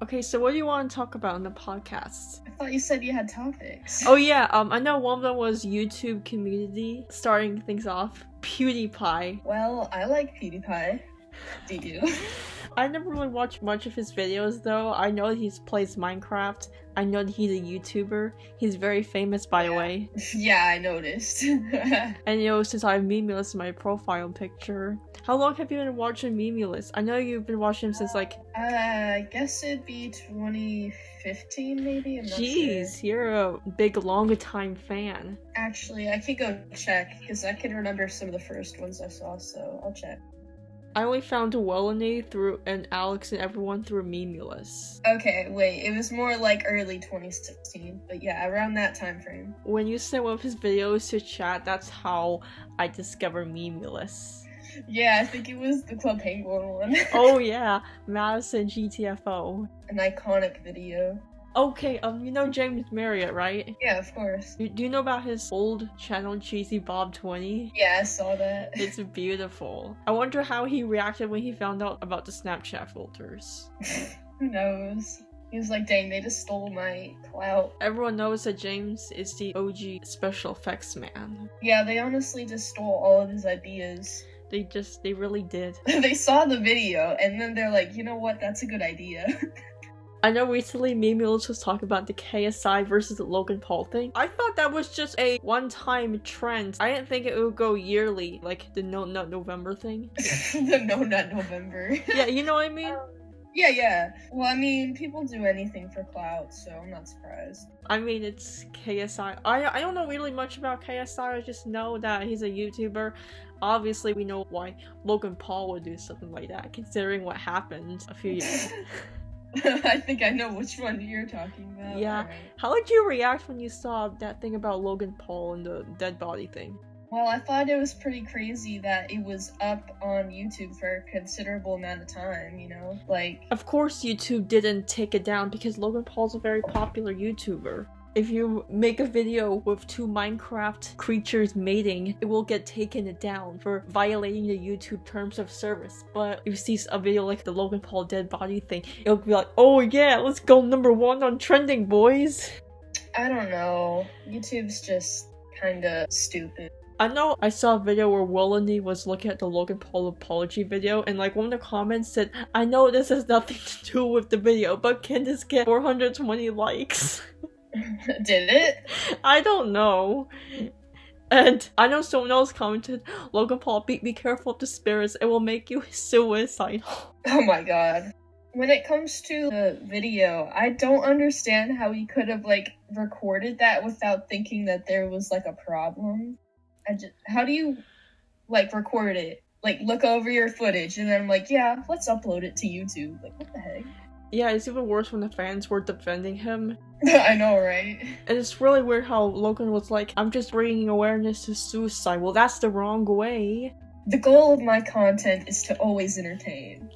Okay, so what do you want to talk about in the podcast? I thought you said you had topics. Oh yeah, I know one of them was YouTube community, starting things off. PewDiePie. Well, I like PewDiePie. Do you? I never really watched much of his videos though. I know he plays Minecraft. I know that he's a YouTuber. He's very famous, by the way. Yeah, I noticed. And since I have Memulus in my profile picture. How long have you been watching Memulus? I know you've been watching him since like... I guess it'd be 2015 maybe? I'm not Jeez, sure. you're a big, long-time fan. Actually, I could go check, because I can remember some of the first ones I saw, so I'll check. I only found Welony and Alex and everyone through Memulus. Okay, wait, it was more like early 2016, but yeah, around that time frame. When you sent one of his videos to chat, that's how I discovered Memulus. Yeah, I think it was the Club Penguin one. Oh yeah, Madison GTFO. An iconic video. Okay, you know James Marriott, right? Yeah, of course. Do you know about his old channel, Cheesy Bob 20? Yeah, I saw that. It's beautiful. I wonder how he reacted when he found out about the Snapchat filters. Who knows? He was like, dang, they just stole my clout. Everyone knows that James is the OG special effects man. Yeah, they honestly just stole all of his ideas. They really did. They saw the video, and then they're like, you know what, that's a good idea. I know recently Memulus was talking about the KSI versus the Logan Paul thing. I thought that was just a one-time trend. I didn't think it would go yearly, like the No Nut November thing. The No Nut November. Yeah, you know what I mean? Yeah. Well, I mean, people do anything for clout, so I'm not surprised. I mean, it's KSI. I don't know really much about KSI, I just know that he's a YouTuber. Obviously, we know why Logan Paul would do something like that, considering what happened a few years ago. I think I know which one you're talking about. Yeah. Right. How did you react when you saw that thing about Logan Paul and the dead body thing? Well, I thought it was pretty crazy that it was up on YouTube for a considerable amount of time, you know? Like... Of course YouTube didn't take it down because Logan Paul's a very popular YouTuber. If you make a video with two Minecraft creatures mating, it will get taken down for violating the YouTube terms of service. But if you see a video like the Logan Paul dead body thing, it'll be like, oh yeah, let's go #1 on trending, boys. I don't know. YouTube's just kinda stupid. I know I saw a video where Welony was looking at the Logan Paul apology video, and like one of the comments said, I know this has nothing to do with the video, but can this get 420 likes? Did it? I don't know. And I know someone else commented, Logan Paul, be careful of the spirits, it will make you suicidal. Oh my god. When it comes to the video, I don't understand how he could have, like, recorded that without thinking that there was, like, a problem. How do you, like, record it? Like, look over your footage and then I'm like, yeah, let's upload it to YouTube. Like, what the heck? Yeah, it's even worse when the fans were defending him. I know, right? And it's really weird how Logan was like, I'm just bringing awareness to suicide. Well, that's the wrong way. The goal of my content is to always entertain.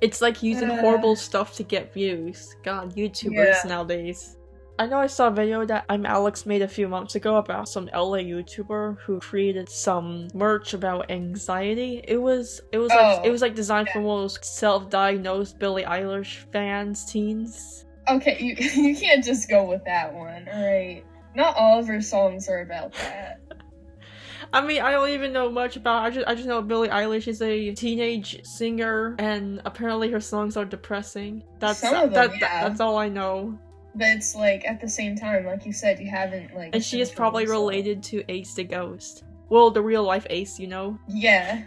It's like using horrible stuff to get views. God, YouTubers nowadays. I know I saw a video that Alex made a few months ago about some LA YouTuber who created some merch about anxiety. It was like designed for one of those self-diagnosed Billie Eilish fans, teens. Okay, you can't just go with that one, alright? Not all of her songs are about that. I mean, I don't even know much about I just know Billie Eilish is a teenage singer, and apparently her songs are depressing. That's all I know. But it's like, at the same time, like you said, you haven't, like... And she is probably related to Ace the Ghost. Well, the real-life Ace, you know? Yeah.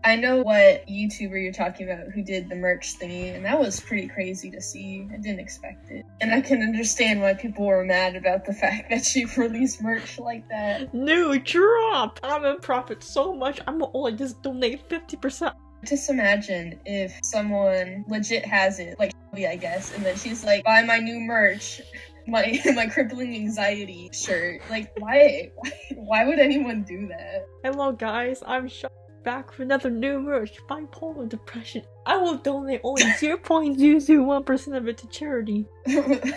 I know what YouTuber you're talking about who did the merch thingy, and that was pretty crazy to see. I didn't expect it. And I can understand why people were mad about the fact that she released merch like that. New drop! I'm gonna profit so much, I'm gonna only just donate 50%. Just imagine if someone legit has it, like Shelby, I guess, and then she's like, buy my new merch, my crippling anxiety shirt. Like, why would anyone do that? Hello guys, I'm back for another new merch, bipolar depression. I will donate only 0.001% of it to charity.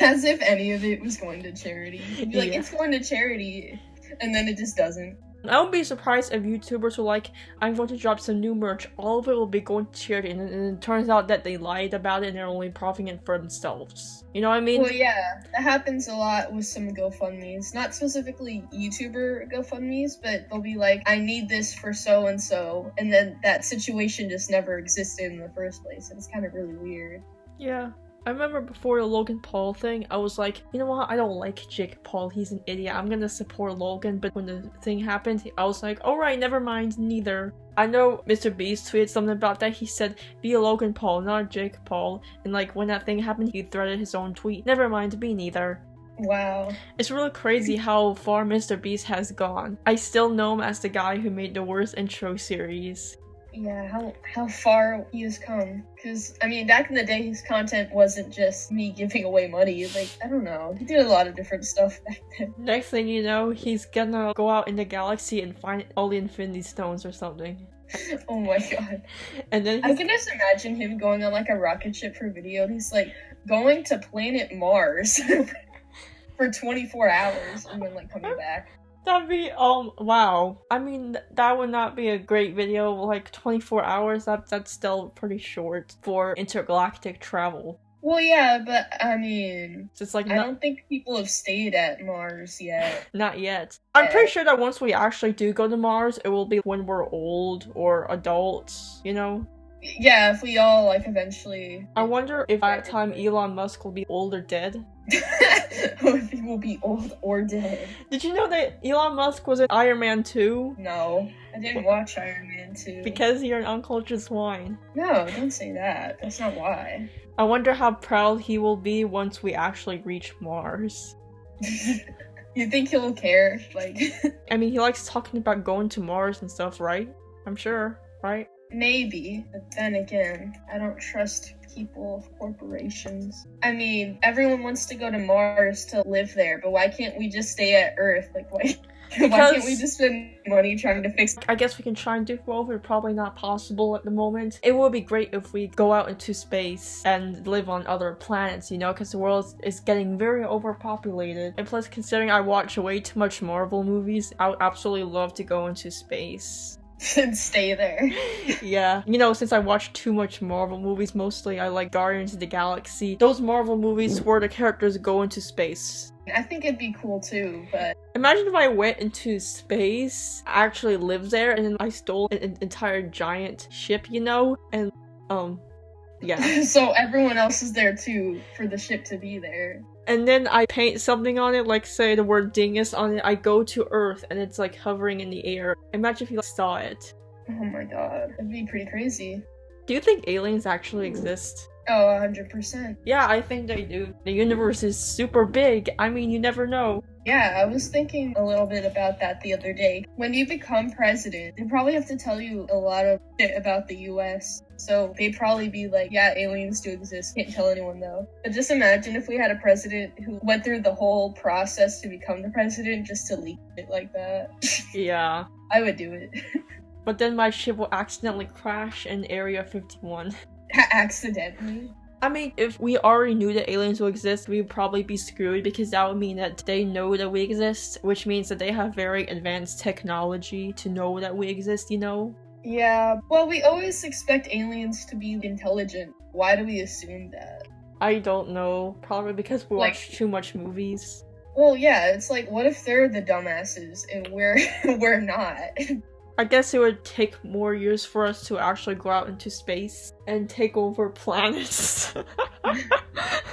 As if any of it was going to charity. You'd be like, it's going to charity, and then it just doesn't. I won't be surprised if YouTubers were like, I'm going to drop some new merch, all of it will be going to charity, and it turns out that they lied about it and they're only profiting it for themselves. You know what I mean? Well, yeah, that happens a lot with some GoFundMes. Not specifically YouTuber GoFundMes, but they'll be like, I need this for so-and-so, and then that situation just never existed in the first place, and it's kind of really weird. Yeah. I remember before the Logan Paul thing, I was like, you know what, I don't like Jake Paul, he's an idiot, I'm gonna support Logan, but when the thing happened, I was like, alright, never mind, neither. I know Mr. Beast tweeted something about that, he said, be a Logan Paul, not a Jake Paul, and like, when that thing happened, he threaded his own tweet, never mind, be neither. Wow. It's really crazy how far Mr. Beast has gone. I still know him as the guy who made the worst intro series. Yeah, how far he has come. Because, I mean, back in the day, his content wasn't just me giving away money. Like, I don't know. He did a lot of different stuff back then. Next thing you know, he's gonna go out in the galaxy and find all the Infinity Stones or something. Oh my god. And then I can just imagine him going on, like, a rocket ship for video. And he's, like, going to planet Mars for 24 hours and then, like, coming back. That'd be, wow. I mean, that would not be a great video, like 24 hours, that's still pretty short for intergalactic travel. Well, yeah, but, I mean, It's like I don't think people have stayed at Mars yet. Not yet. I'm pretty sure that once we actually do go to Mars, it will be when we're old or adults, you know? Yeah, if we all, like, eventually... I wonder if by that time Elon Musk will be old or dead. Or if he will be old or dead. Did you know that Elon Musk was in Iron Man 2? No, I didn't watch Iron Man 2. Because you're an uncultured swine. No, don't say that. That's not why. I wonder how proud he will be once we actually reach Mars. You think he'll care? Like... I mean, he likes talking about going to Mars and stuff, right? I'm sure, right? Maybe, but then again, I don't trust people, corporations. I mean, everyone wants to go to Mars to live there, but why can't we just stay at Earth? Like, why can't we just spend money trying to fix... I guess we can try and do both, but probably not possible at the moment. It would be great if we go out into space and live on other planets, you know, because the world is getting very overpopulated. And plus, considering I watch way too much Marvel movies, I would absolutely love to go into space. And stay there. Yeah. You know, since I watch too much Marvel movies, mostly I like Guardians of the Galaxy. Those Marvel movies where the characters go into space. I think it'd be cool too, but... Imagine if I went into space, actually lived there, and then I stole an entire giant ship, you know? And, yeah. So everyone else is there too, for the ship to be there. And then I paint something on it, like say the word dingus on it, I go to Earth, and it's like hovering in the air. Imagine if you saw it. Oh my god, that'd be pretty crazy. Do you think aliens actually exist? Oh, 100%. Yeah, I think they do. The universe is super big. I mean, you never know. Yeah, I was thinking a little bit about that the other day. When you become president, they probably have to tell you a lot of shit about the US. So they'd probably be like, yeah, aliens do exist. Can't tell anyone though. But just imagine if we had a president who went through the whole process to become the president just to leak it like that. Yeah. I would do it. But then my ship will accidentally crash in Area 51. Accidentally? I mean, if we already knew that aliens will exist, we would probably be screwed because that would mean that they know that we exist, which means that they have very advanced technology to know that we exist, you know? Yeah, well, we always expect aliens to be intelligent. Why do we assume that? I don't know. Probably because we watch too much movies. Well, yeah, it's like, what if they're the dumbasses and we're not? I guess it would take more years for us to actually go out into space and take over planets.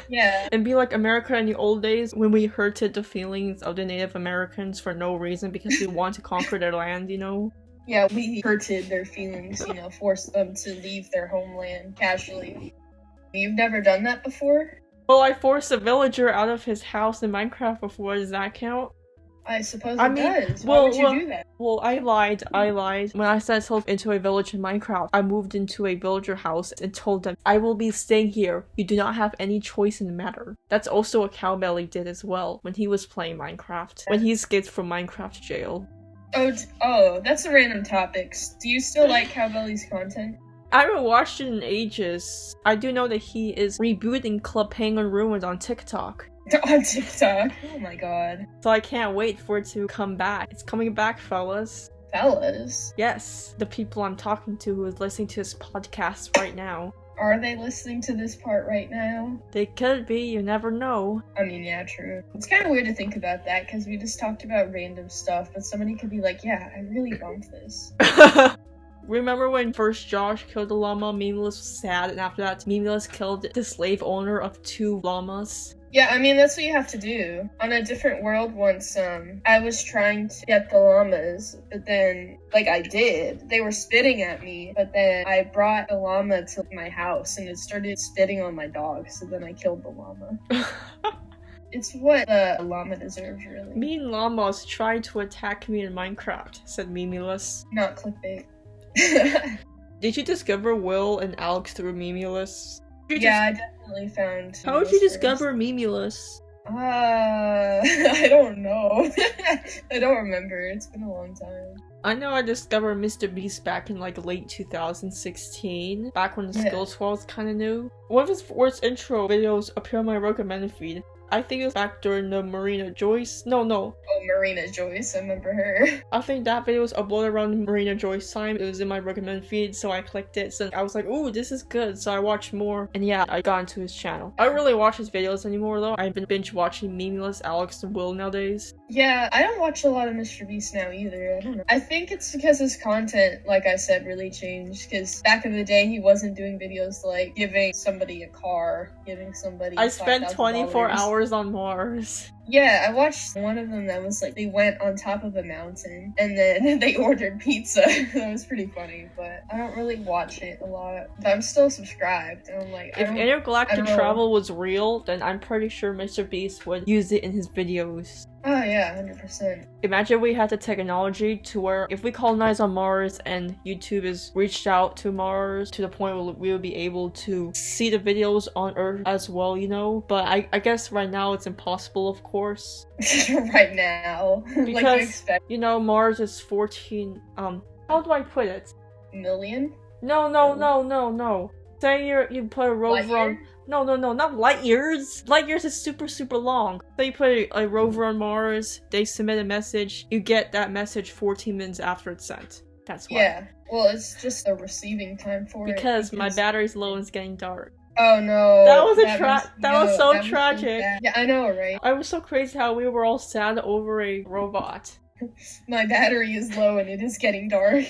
Yeah. And be like America in the old days when we hurted the feelings of the Native Americans for no reason because we want to conquer their land, you know? Yeah, we hurted their feelings, you know, forced them to leave their homeland casually. You've never done that before? Well, I forced a villager out of his house in Minecraft before. Does that count? I suppose it does. Why Well, would you do that? Well, I lied. When I settled into a village in Minecraft, I moved into a villager house and told them, I will be staying here. You do not have any choice in the matter. That's also what Cowbelly did as well when he was playing Minecraft. When he escaped from Minecraft jail. Oh, that's a random topic. Do you still like Cowbelly's content? I haven't watched it in ages. I do know that he is rebooting Club Penguin Ruined on TikTok. On TikTok? Oh my god. So I can't wait for it to come back. It's coming back, fellas. Fellas? Yes, the people I'm talking to who is listening to this podcast right now. Are they listening to this part right now? They could be, you never know. I mean, yeah, true. It's kind of weird to think about that, because we just talked about random stuff, but somebody could be like, yeah, I really want this. Remember when first Josh killed the llama, Memeless was sad, and after that, Memeless killed the slave owner of 2 llamas? Yeah, I mean, that's what you have to do. On a different world once, I was trying to get the llamas, but then, like, I did. They were spitting at me, but then I brought the llama to my house, and it started spitting on my dog, so then I killed the llama. It's what the llama deserves, really. Mean llamas tried to attack me in Minecraft, said Memeless. Not clickbait. Did you discover Will and Alex through Memeless? Yeah, I definitely found. How did you discover Memeless? I don't know. I don't remember. It's been a long time. I know I discovered Mr. Beast back in like late 2016, back when the Skills was kind of new. One of his first intro videos appeared on my recommended feed. I think it was back during the Marina Joyce. No. Oh, Marina Joyce, I remember her. I think that video was uploaded around Marina Joyce time. It was in my recommended feed, so I clicked it. So I was like, ooh, this is good. So I watched more. And yeah, I got into his channel. I don't really watch his videos anymore though. I've been binge watching Memeless, Alex, and Will nowadays. Yeah, I don't watch a lot of Mr. Beast now either. I don't know. I think it's because his content, like I said, really changed. Because back in the day, he wasn't doing videos like giving somebody a car, giving somebody I spent 24 $5,000. hours on Mars. Yeah, I watched one of them that was like, they went on top of a mountain and then they ordered pizza. That was pretty funny, but I don't really watch it a lot. But I'm still subscribed, and I'm like, if intergalactic travel was real, then I'm pretty sure Mr. Beast would use it in his videos. Oh yeah, 100%. Imagine we had the technology to where if we colonize on Mars and YouTube has reached out to Mars to the point where we would be able to see the videos on Earth as well, you know? But I guess right now it's impossible, of course. Right now. Because, like you know, Mars is 14, how do I put it? Million? No. Say you put a rover on... No, not light years. Light years is super long. So you put a rover on Mars, they submit a message, you get that message 14 minutes after it's sent. That's why. Yeah, well, it's just a receiving time for it. Because my battery's low and it's getting dark. Oh no. That was so tragic. Yeah, I know, right? I was so crazy how we were all sad over a robot. My battery is low and it is getting dark.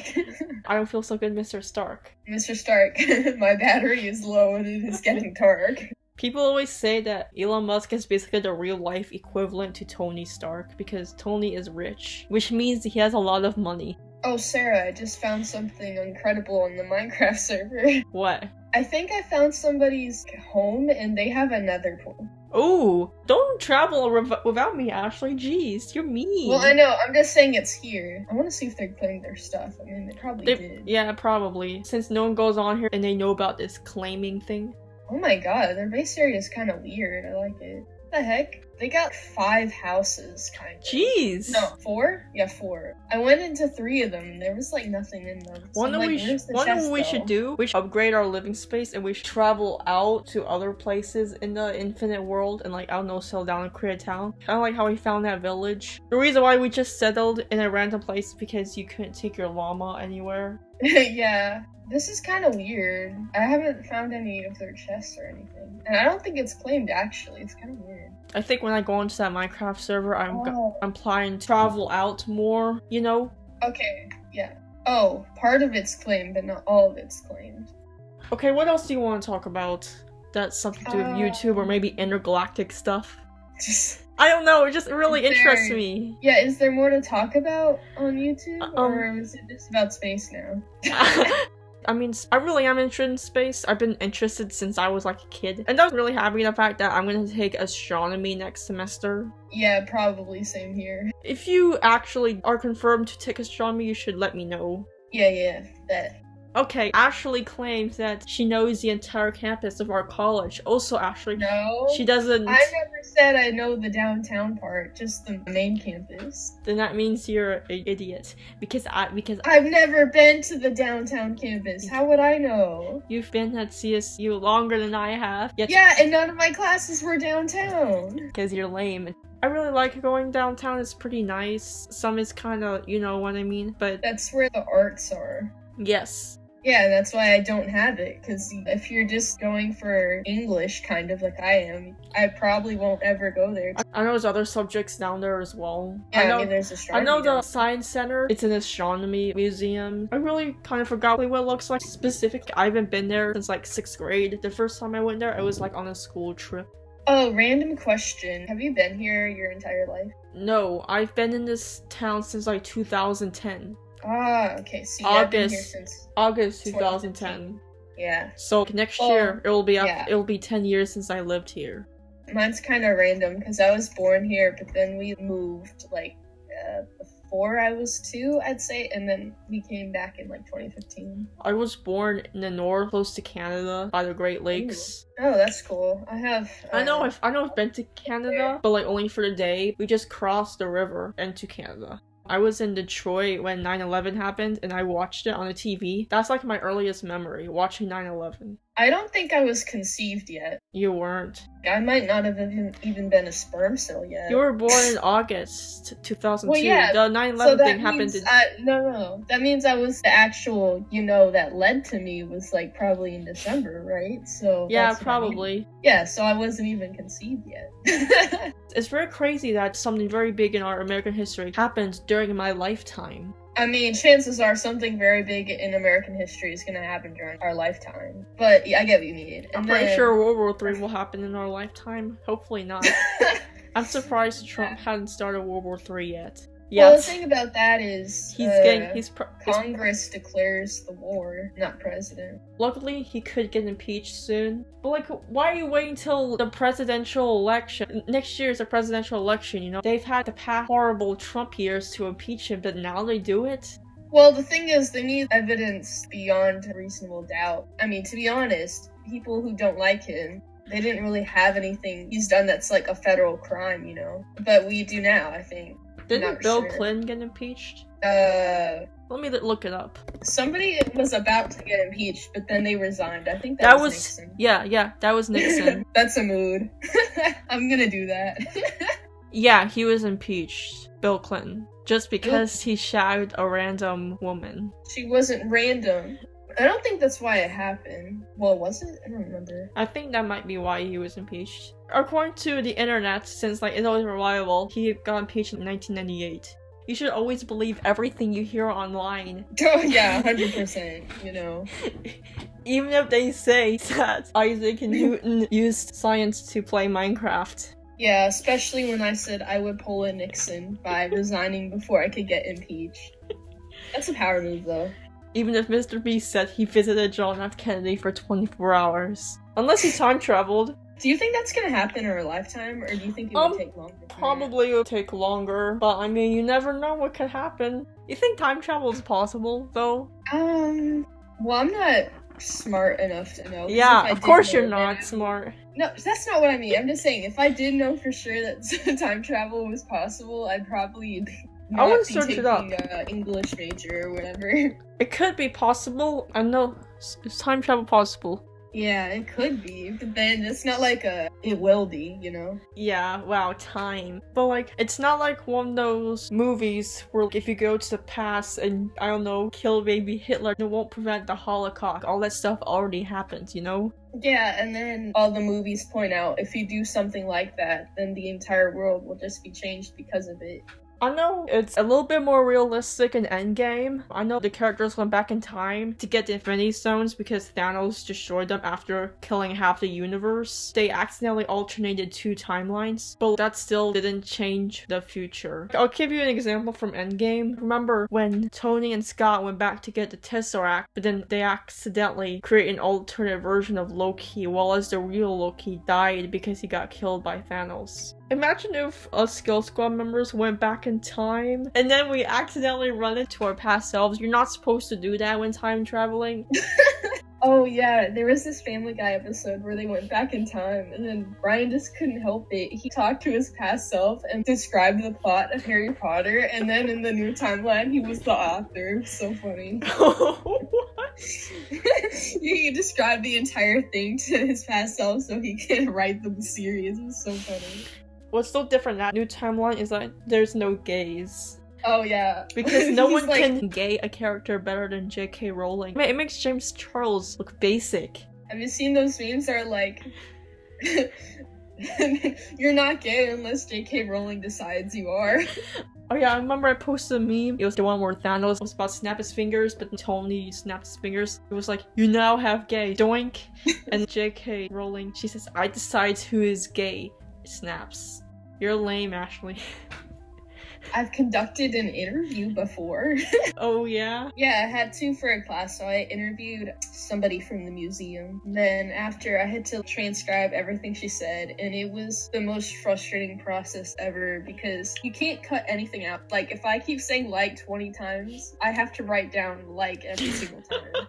I don't feel so good, Mr. Stark. Mr. Stark, my battery is low and it is getting dark. People always say that Elon Musk is basically the real-life equivalent to Tony Stark because Tony is rich, which means he has a lot of money. Oh, Sarah, I just found something incredible on the Minecraft server. What? I think I found somebody's home and they have a nether portal. Ooh, don't travel without me, Ashley. Jeez, you're mean. Well, I know. I'm just saying it's here. I want to see if they're claiming their stuff. I mean, they probably did. Yeah, probably. Since no one goes on here and they know about this claiming thing. Oh my god, their base area is kind of weird. I like it. What the heck? They got 5 houses, kind of. Jeez. No, 4? Yeah, 4. I went into 3 of them. There was like nothing in them. So One thing we should do, we should upgrade our living space and we should travel out to other places in the infinite world and like, I don't know, settle down and create a town. Kind of like how we found that village. The reason why we just settled in a random place is because you couldn't take your llama anywhere. Yeah. This is kind of weird. I haven't found any of their chests or anything. And I don't think it's claimed, actually. It's kind of weird. I think when I go into that Minecraft server, I'm planning to travel out more, you know? Okay, yeah. Oh, part of it's claimed, but not all of it's claimed. Okay, what else do you want to talk about? That's something to do with YouTube or maybe intergalactic stuff? I don't know, it just really interests me. Yeah, is there more to talk about on YouTube? Or is it just about space now? I mean, I really am interested in space. I've been interested since I was like a kid. And I was really happy with the fact that I'm going to take astronomy next semester. Yeah, probably. Same here. If you actually are confirmed to take astronomy, you should let me know. Yeah, bet. Okay, Ashley claims that she knows the entire campus of our college. Also, Ashley, No, she doesn't. I never said I know the downtown part, just the main campus. Then that means you're an idiot. Because I've never been to the downtown campus. How would I know? you've been at CSU longer than I have. Yet Yeah, and none of my classes were downtown. because you're lame. I really like going downtown. It's pretty nice. Some is kind of, you know what I mean. But That's where the arts are. yes. Yeah, that's why I don't have it, because if you're just going for English, kind of like I am, I probably won't ever go there. I know there's other subjects down there as well. Yeah, I know, there's astronomy. I know the down. Science Center. It's an astronomy museum. I really kind of forgot what it looks like specific. I haven't been there since like 6th grade. The first time I went there, I was like on a school trip. Oh, random question. Have you been here your entire life? No, I've been in this town since like 2010. Ah, okay. See, I've been here since August 2010. 2010. Yeah. So next year it'll be yeah. it'll be 10 years since I lived here. Mine's kind of random because I was born here, but then we moved like before I was 2, I'd say, and then we came back in like 2015. I was born in the north, close to Canada, by the Great Lakes. Ooh. Oh, that's cool. I have. I know I've been to Canada, but like only for the day. We just crossed the river into Canada. I was in Detroit when 9/11 happened, and I watched it on the TV. That's like my earliest memory, watching 9/11. I don't think I was conceived yet. You weren't. I might not have even been a sperm cell yet. You were born in August 2002. Well, yeah, the 9/11 thing happened in... No. That means I was the actual, that led to me was like probably in December, right? So yeah, probably. Yeah, so I wasn't even conceived yet. It's very crazy that something very big in our American history happened during my lifetime. I mean, chances are something very big in American history is going to happen during our lifetime. But yeah, I get what you mean. I'm pretty sure World War III will happen in our lifetime. Hopefully not. I'm surprised Trump hadn't started World War III yet. Well, the thing about that is Congress declares the war, not president. Luckily, he could get impeached soon. But like, why are you waiting till the presidential election? Next year is a presidential election, They've had the past horrible Trump years to impeach him, but now they do it? Well, the thing is, they need evidence beyond reasonable doubt. I mean, to be honest, people who don't like him, they didn't really have anything he's done that's like a federal crime, But we do now, I think. Didn't Bill Clinton get impeached? Let me look it up. Somebody was about to get impeached, but then they resigned. I think that was Nixon. Yeah, that was Nixon. That's a mood. I'm gonna do that. Yeah, he was impeached. Bill Clinton. Just because he shagged a random woman. She wasn't random. I don't think that's why it happened. Well, was it? I don't remember. I think that might be why he was impeached. According to the internet, since it's always reliable, he got impeached in 1998. You should always believe everything you hear online. Oh yeah, 100%, Even if they say that Isaac Newton used science to play Minecraft. Yeah, especially when I said I would pull a Nixon by resigning before I could get impeached. That's a power move, though. Even if Mr. Beast said he visited John F. Kennedy for 24 hours. Unless he time traveled. Do you think that's gonna happen in our lifetime, or do you think it would take longer? Probably it'll take longer, but I mean, you never know what could happen. You think time travel is possible, though? Well, I'm not smart enough to know. Yeah, of course you're not smart. No, that's not what I mean. I'm just saying, if I did know for sure that time travel was possible, I'd probably I want to search it up. English major or whatever. It could be possible. I know. Is time travel possible? Yeah, it could be, but then it's not like it will be, Yeah, wow, time. But it's not like one of those movies where if you go to the past and, I don't know, kill baby Hitler, it won't prevent the Holocaust. All that stuff already happened, Yeah, and then all the movies point out, if you do something like that, then the entire world will just be changed because of it. I know it's a little bit more realistic in Endgame. I know the characters went back in time to get the Infinity Stones because Thanos destroyed them after killing half the universe. They accidentally alternated 2 timelines, but that still didn't change the future. I'll give you an example from Endgame. Remember when Tony and Scott went back to get the Tesseract, but then they accidentally created an alternate version of Loki, while as the real Loki died because he got killed by Thanos. Imagine if us Skill Squad members went back in time and then we accidentally run into our past selves. You're not supposed to do that when time traveling. Oh yeah, there was this Family Guy episode where they went back in time and then Brian just couldn't help it. He talked to his past self and described the plot of Harry Potter, and then in the new timeline he was the author. It was so funny. What? He described the entire thing to his past self so he could write the series. It was so funny. What's so different that new timeline is that there's no gays. Oh yeah. Because no one can gay a character better than J.K. Rowling. It makes James Charles look basic. Have you seen those memes that are like, you're not gay unless J.K. Rowling decides you are? Oh yeah, I remember I posted a meme. It was the one where Thanos was about to snap his fingers, but Tony snapped his fingers. It was like, you now have gay. Doink. And J.K. Rowling, she says, I decide who is gay. It snaps. You're lame, Ashley. I've conducted an interview before. Oh yeah? Yeah, I had to for a class, so I interviewed somebody from the museum. Then after, I had to transcribe everything she said, and it was the most frustrating process ever because you can't cut anything out. Like, if I keep saying like 20 times, I have to write down like every single time.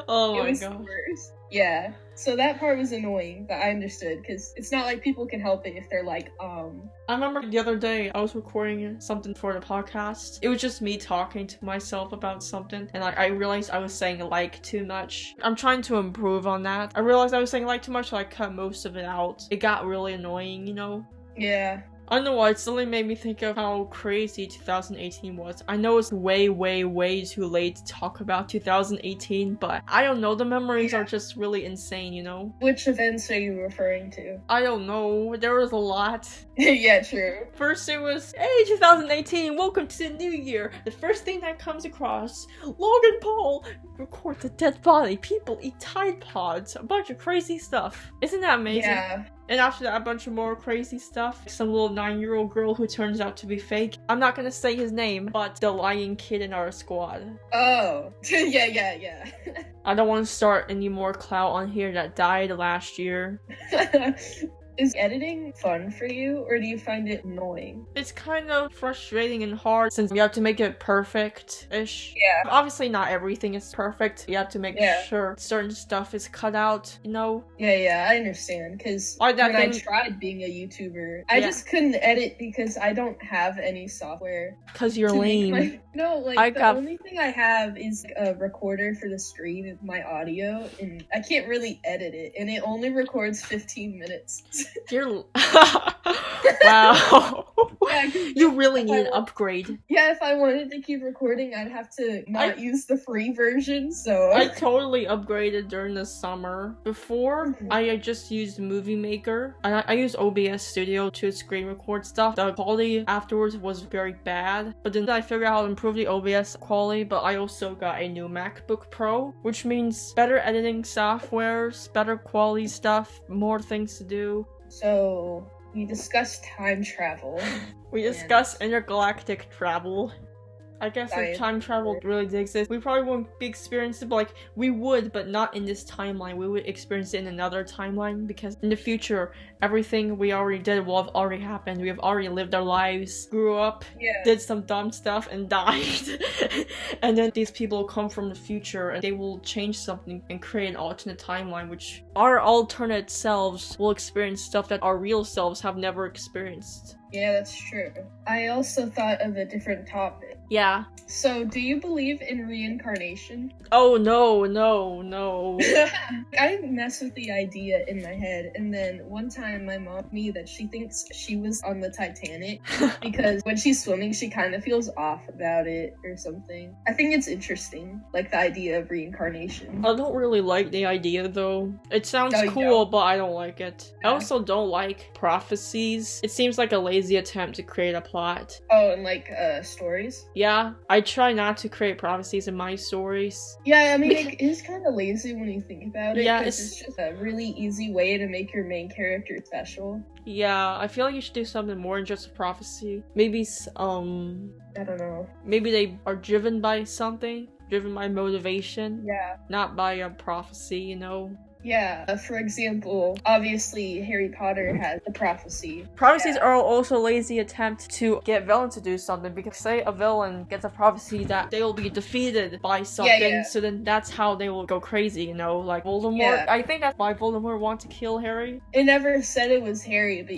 Oh my god. It was the worst. Yeah, so that part was annoying, but I understood, because it's not like people can help it if they're like, I remember the other day, I was recording something for the podcast. It was just me talking to myself about something, and I realized I was saying like too much. I'm trying to improve on that. I realized I was saying like too much, so I cut most of it out. It got really annoying, you know? Yeah. I don't know why, it suddenly made me think of how crazy 2018 was. I know it's way, way, way too late to talk about 2018, but I don't know, the memories are just really insane, you know? Which events are you referring to? I don't know, there was a lot. Yeah, true. First it was, hey 2018, welcome to the new year. The first thing that comes across, Logan Paul records a dead body, people eat Tide Pods, a bunch of crazy stuff. Isn't that amazing? Yeah. And after that, a bunch of more crazy stuff. Some little 9-year-old girl who turns out to be fake. I'm not gonna say his name, but the lying kid in our squad. Oh. yeah. I don't want to start any more clout on here that died last year. Is editing fun for you, or do you find it annoying? It's kind of frustrating and hard since you have to make it perfect-ish. Yeah. Obviously not everything is perfect. You have to make sure certain stuff is cut out, you know? Yeah, I understand, because when I tried being a YouTuber, I just couldn't edit because I don't have any software. Because you're lame. No, like, the only thing I have is a recorder for the stream of my audio, and I can't really edit it, and it only records 15 minutes. You're wow. Yeah, you really need an upgrade. Yeah, if I wanted to keep recording, I'd have to not use the free version, so... I totally upgraded during the summer. Before, I just used Movie Maker. I used OBS Studio to screen record stuff. The quality afterwards was very bad, but then I figured out how to improve the OBS quality, but I also got a new MacBook Pro, which means better editing softwares, better quality stuff, more things to do. So, we discussed time travel. We discussed intergalactic travel. I guess if time travel really did exist, we probably wouldn't be experiencing it, but like, we would, but not in this timeline. We would experience it in another timeline, because in the future, everything we already did will have already happened. We have already lived our lives, grew up, did some dumb stuff, and died. And then these people will come from the future, and they will change something and create an alternate timeline, which our alternate selves will experience stuff that our real selves have never experienced. Yeah, that's true. I also thought of a different topic. Yeah. So, do you believe in reincarnation? Oh, no. I mess with the idea in my head, and then one time my mom told me that she thinks she was on the Titanic because when she's swimming, she kind of feels off about it or something. I think it's interesting, like the idea of reincarnation. I don't really like the idea, though. It sounds cool, but I don't like it. I also don't like prophecies. It seems like a lazy attempt to create a plot. Oh, and like stories? Yeah, I try not to create prophecies in my stories. Yeah, I mean, it is kind of lazy when you think about it. Yeah, it's just a really easy way to make your main character special. Yeah, I feel like you should do something more than just a prophecy. Maybe, I don't know. Maybe they are driven by something, driven by motivation. Yeah. Not by a prophecy, you know? Yeah, for example, obviously Harry Potter has the prophecy. Prophecies are also a lazy attempt to get villain to do something, because say a villain gets a prophecy that they will be defeated by something, so then that's how they will go crazy, you know, like Voldemort. Yeah. I think that's why Voldemort wanted to kill Harry. It never said it was Harry, but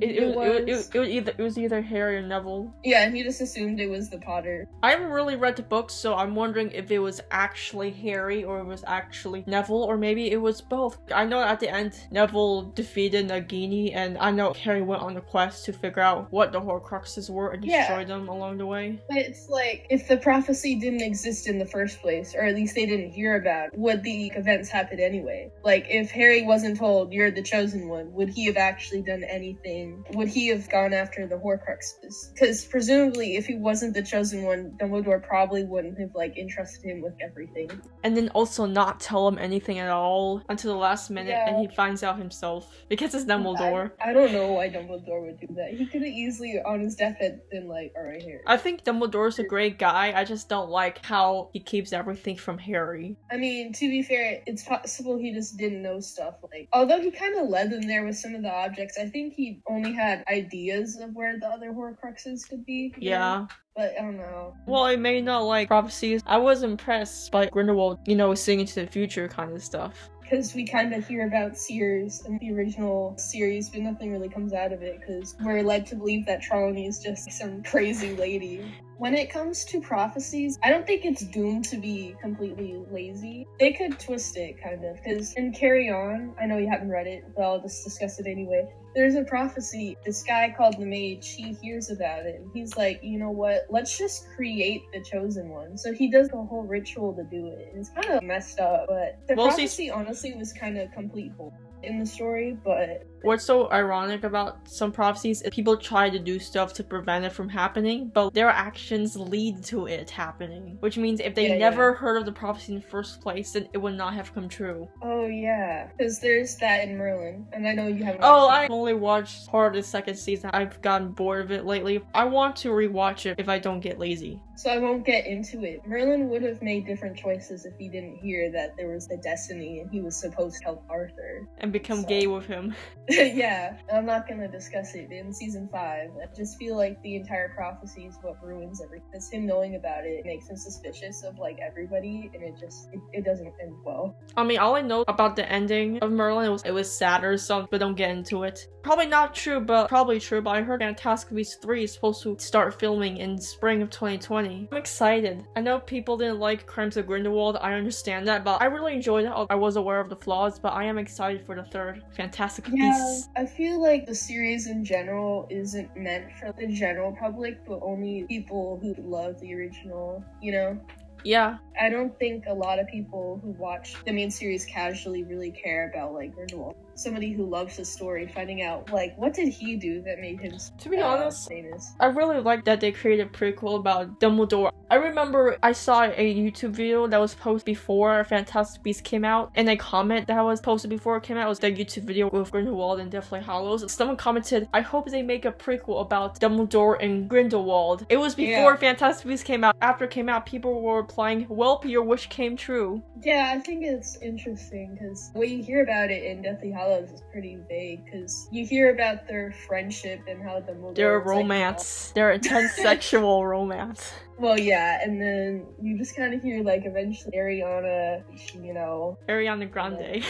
it was either Harry or Neville. Yeah, and he just assumed it was the Potter. I haven't really read the books, so I'm wondering if it was actually Harry or it was actually Neville, or maybe it was both. I know at the end Neville defeated Nagini, and I know Harry went on a quest to figure out what the Horcruxes were and destroy them along the way. But it's like, if the prophecy didn't exist in the first place, or at least they didn't hear about it, would the events happen anyway? Like, if Harry wasn't told, you're the chosen one, would he have actually done anything? Would he have gone after the Horcruxes? Because presumably, if he wasn't the chosen one, Dumbledore probably wouldn't have, like, entrusted him with everything. And then also not tell him anything at all until the last minute, and he finds out himself. Because it's Dumbledore. I don't know why Dumbledore would do that. He could have easily, on his deathbed, been like, alright, here. I think Dumbledore's a great guy, I just don't like how he keeps everything from Harry. I mean, to be fair, it's possible he just didn't know stuff. Like, although he kind of led them there with some of the objects, I think he only had ideas of where the other Horcruxes could be. Yeah. But I don't know. Well, I may not like prophecies. I was impressed by Grindelwald, you know, seeing into the future kind of stuff. Because we kind of hear about seers in the original series, but nothing really comes out of it, because we're led to believe that Trelawney is just some crazy lady. When it comes to prophecies, I don't think it's doomed to be completely lazy. They could twist it, kind of, because in Carry On, I know you haven't read it, but I'll just discuss it anyway. There's a prophecy, this guy called the Mage, he hears about it, and he's like, you know what, let's just create the chosen one. So he does the whole ritual to do it, and it's kind of messed up, but the prophecy honestly was kind of complete bull in the story, but... What's so ironic about some prophecies is people try to do stuff to prevent it from happening, but their actions lead to it happening. Which means if they never heard of the prophecy in the first place, then it would not have come true. Oh yeah, because there's that in Merlin, and I know you haven't I've only watched part of the second season. I've gotten bored of it lately. I want to rewatch it if I don't get lazy. So I won't get into it. Merlin would have made different choices if he didn't hear that there was the destiny and he was supposed to help Arthur. And become gay with him. Yeah, I'm not gonna discuss it in season 5. I just feel like the entire prophecy is what ruins everything. Because him knowing about it makes him suspicious of like everybody, and it doesn't end well. I mean, all I know about the ending of Merlin was it was sad or something, but don't get into it. Probably not true, but probably true, but I heard Fantastic Beasts 3 is supposed to start filming in spring of 2020. I'm excited. I know people didn't like Crimes of Grindelwald, I understand that, but I really enjoyed it. I was aware of the flaws, but I am excited for the third Fantastic Beasts. I feel like the series in general isn't meant for the general public, but only people who love the original, you know? Yeah. I don't think a lot of people who watch the main series casually really care about, like, Grindelwald. Somebody who loves the story, finding out, like, what did he do that made him to be honest, famous? I really like that they created a prequel about Dumbledore. I remember I saw a YouTube video that was posted before Fantastic Beasts came out, and a comment that was posted before it came out was the YouTube video with Grindelwald and Deathly Hallows. Someone commented, I hope they make a prequel about Dumbledore and Grindelwald. It was before Fantastic Beasts came out. After it came out, people were replying, welp, your wish came true. Yeah, I think it's interesting, because what you hear about it in Deathly Hallows is pretty vague, because you hear about their friendship and how Dumbledore... Their romance. Their intense sexual romance. Well, yeah, and then you just kind of hear, like, eventually Ariana, you know... Ariana Grande.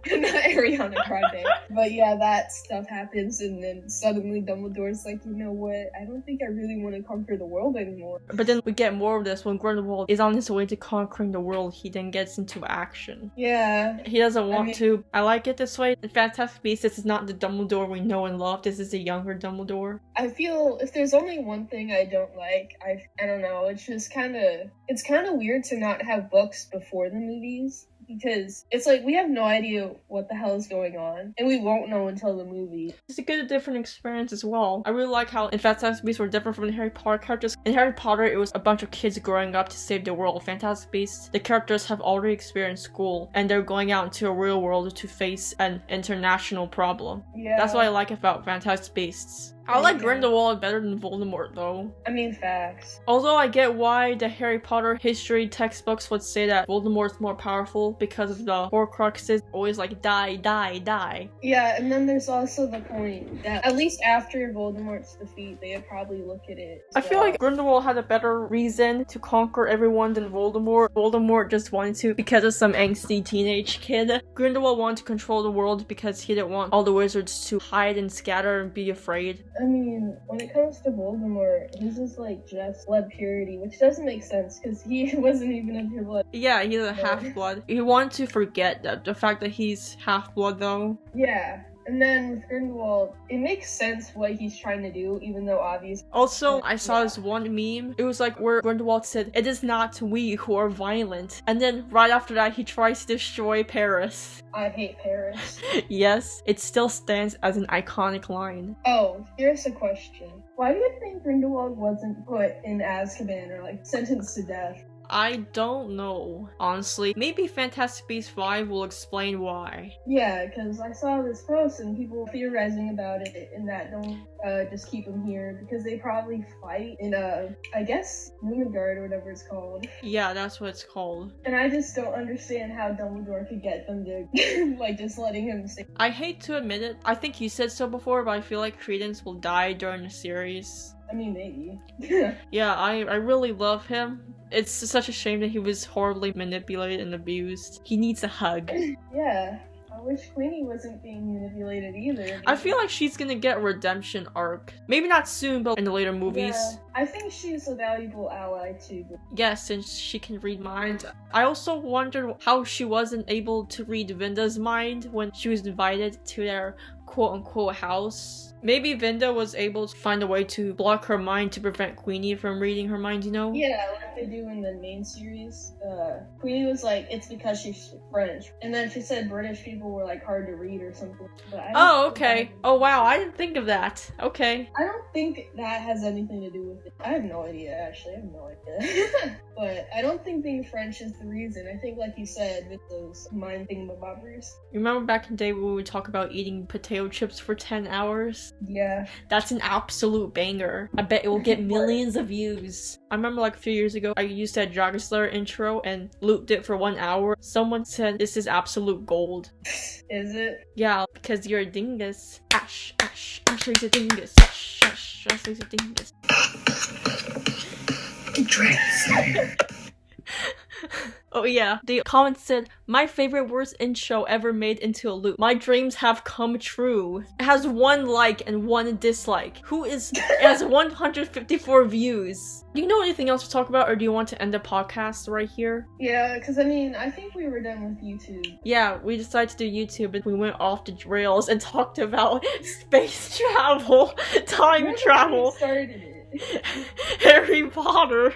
Not Ariana Grande. But yeah, that stuff happens, and then suddenly Dumbledore's like, you know what, I don't think I really want to conquer the world anymore. But then we get more of this when Grindelwald is on his way to conquering the world, he then gets into action. Yeah. He doesn't want to. I like it this way. In Fantastic Beasts, this is not the Dumbledore we know and love, this is a younger Dumbledore. I feel if there's only one thing I don't like, I don't know, it's just it's kind of weird to not have books before the movies. Because it's like, we have no idea what the hell is going on, and we won't know until the movie. It's a good different experience as well. I really like how in Fantastic Beasts were different from the Harry Potter characters. In Harry Potter, it was a bunch of kids growing up to save the world. Fantastic Beasts, the characters have already experienced school, and they're going out into a real world to face an international problem. Yeah. That's what I like about Fantastic Beasts. I like Grindelwald better than Voldemort, though. I mean, facts. Although I get why the Harry Potter history textbooks would say that Voldemort's more powerful because of the Horcruxes always like die, die, die. Yeah, and then there's also the point that at least after Voldemort's defeat, they would probably look at it. I feel like Grindelwald had a better reason to conquer everyone than Voldemort. Voldemort just wanted to because of some angsty teenage kid. Grindelwald wanted to control the world because he didn't want all the wizards to hide and scatter and be afraid. I mean, when it comes to Voldemort, he's just like just blood purity, which doesn't make sense because he wasn't even of your blood. Yeah, he's a half-blood. He wanted to forget that the fact that he's half-blood, though. Yeah. And then with Grindelwald, it makes sense what he's trying to do, even though obviously. Also, I saw this one meme. It was like where Grindelwald said, "It is not we who are violent." And then right after that, he tries to destroy Paris. I hate Paris. Yes, it still stands as an iconic line. Oh, here's a question. Why do you think Grindelwald wasn't put in Azkaban or like sentenced to death? I don't know, honestly. Maybe Fantastic Beasts 5 will explain why. Yeah, because I saw this post and people theorizing about it and that don't just keep them here because they probably fight in I guess, Numengard or whatever it's called. Yeah, that's what it's called. And I just don't understand how Dumbledore could get them to, like, just letting him stay. I hate to admit it. I think you said so before, but I feel like Credence will die during the series. I mean, maybe. Yeah, I really love him. It's such a shame that he was horribly manipulated and abused. He needs a hug. Yeah. I wish Queenie wasn't being manipulated either. I feel like she's gonna get a redemption arc. Maybe not soon, but in the later movies. Yeah, I think she's a valuable ally too. Yeah, since she can read minds. I also wondered how she wasn't able to read Vinda's mind when she was invited to their quote-unquote house. Maybe Vinda was able to find a way to block her mind to prevent Queenie from reading her mind, you know? Yeah, like they do in the main series. Queenie was like, it's because she's French. And then she said British people were like hard to read or something. But oh, okay. Oh, wow, I didn't think of that. Okay. I don't think that has anything to do with it. I have no idea, actually. I have no idea. But I don't think being French is the reason. I think, like you said, with those mind thingamabobbers. You remember back in the day when we would talk about eating potato chips for 10 hours? Yeah. That's an absolute banger. I bet it will get millions of views. I remember like a few years ago, I used that Dragon Slayer intro and looped it for 1 hour. Someone said this is absolute gold. Is it? Yeah, because you're a dingus. Ash, Ash, Ashley's a dingus. Ash, Ash, Ashley's a dingus. Oh yeah, the comment said, "My favorite worst intro ever made into a loop. My dreams have come true." It has 1 like and 1 dislike. It has 154 views. Do you know anything else to talk about, or do you want to end the podcast right here? Yeah, because I mean, I think we were done with YouTube. Yeah, we decided to do YouTube, but we went off the rails and talked about space travel, time travel. Started it. Harry Potter.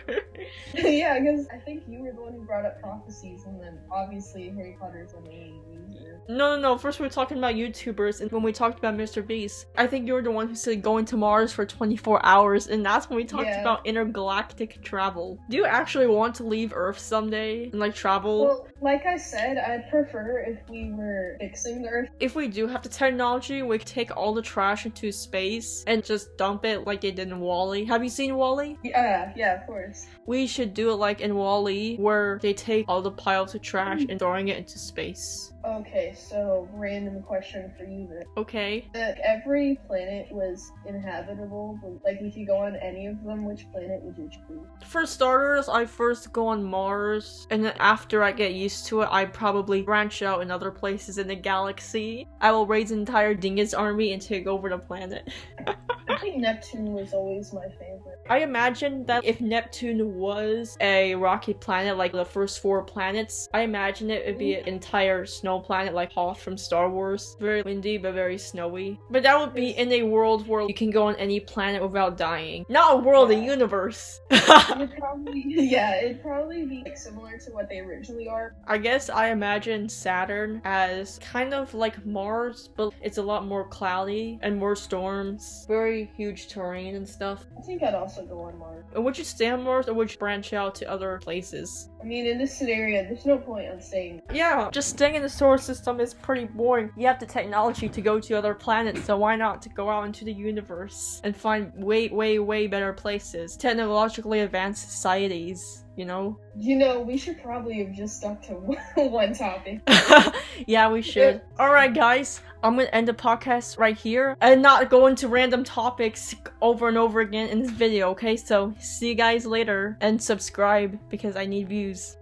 Yeah, because I think you were the one who brought up prophecies, and then obviously Harry Potter's the main user. No. First we were talking about YouTubers, and when we talked about Mr. Beast, I think you were the one who said going to Mars for 24 hours, and that's when we talked about intergalactic travel. Do you actually want to leave Earth someday and like travel? Well, like I said, I'd prefer if we were fixing the Earth. If we do have the technology, we could take all the trash into space and just dump it like they did in WALL-E. Have you seen WALL-E? Yeah, of course. We should do it like in WALL-E, where they take all the piles of trash and throwing it into space. Okay, so random question for you then. Okay. If every planet was inhabitable, like if you go on any of them, which planet would you choose? For starters, I first go on Mars, and then after I get used to it, I probably branch out in other places in the galaxy. I will raise an entire dingus army and take over the planet. I think Neptune was always my favorite. I imagine that if Neptune was a rocky planet like the first 4 planets, I imagine it would be an entire snow planet like Hoth from Star Wars. Very windy but very snowy. But that would be in a world where you can go on any planet without dying. Not a world, a universe. It'd probably be like, similar to what they originally are. I guess I imagine Saturn as kind of like Mars, but it's a lot more cloudy and more storms. Very very huge terrain and stuff. I think I'd also go on Mars. And would you stay on Mars or would you branch out to other places? I mean, in this scenario, there's no point on staying. Yeah, just staying in the solar system is pretty boring. You have the technology to go to other planets, so why not to go out into the universe and find way, way, way better places, technologically advanced societies, you know? You know, we should probably have just stuck to one topic. Yeah, we should. Alright, guys, I'm gonna end the podcast right here and not go into random topics over and over again in this video, okay? So, see you guys later and subscribe because I need views.